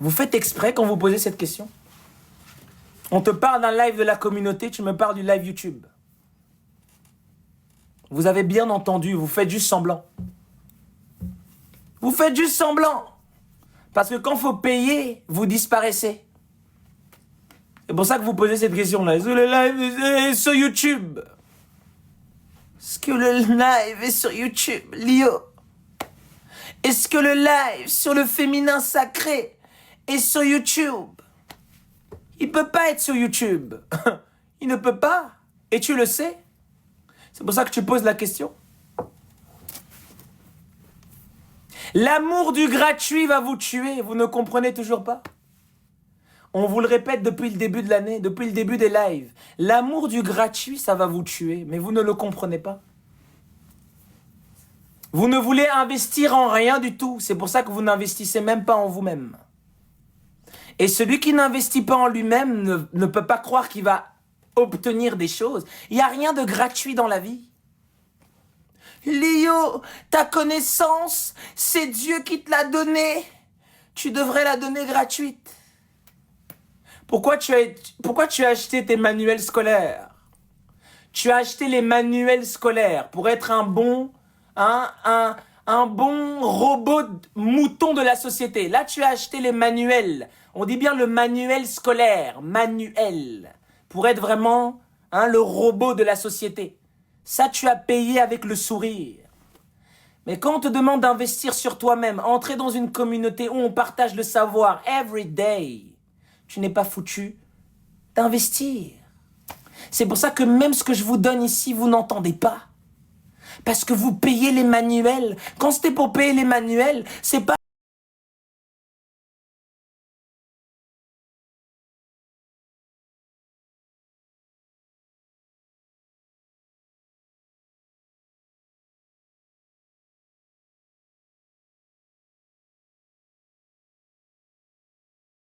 Vous faites exprès quand vous posez cette question? On te parle d'un live de la communauté, tu me parles du live YouTube. Vous avez bien entendu, vous faites juste semblant. Vous faites juste semblant. Parce que quand il faut payer, vous disparaissez. C'est pour ça que vous posez cette question-là. Est-ce que le live est sur YouTube? Est-ce que le live est sur YouTube, Lio? Est-ce que le live sur le féminin sacré est sur YouTube? Il peut pas être sur YouTube. Il ne peut pas. Et tu le sais. C'est pour ça que tu poses la question. L'amour du gratuit va vous tuer. Vous ne comprenez toujours pas? On vous le répète depuis le début de l'année, depuis le début des lives. L'amour du gratuit, ça va vous tuer. Mais vous ne le comprenez pas. Vous ne voulez investir en rien du tout. C'est pour ça que vous n'investissez même pas en vous-même. Et celui qui n'investit pas en lui-même ne peut pas croire qu'il va obtenir des choses. Il n'y a rien de gratuit dans la vie. Lio, ta connaissance, c'est Dieu qui te l'a donnée. Tu devrais la donner gratuite. Pourquoi tu as acheté tes manuels scolaires? Tu as acheté les manuels scolaires pour être un bon robot mouton de la société. Là, tu as acheté les manuels. On dit bien le manuel scolaire, manuel, pour être vraiment le robot de la société. Ça, tu as payé avec le sourire. Mais quand on te demande d'investir sur toi-même, entrer dans une communauté où on partage le savoir every day, tu n'es pas foutu d'investir. C'est pour ça que même ce que je vous donne ici, vous n'entendez pas. Parce que vous payez les manuels. Quand c'était pour payer les manuels, c'est pas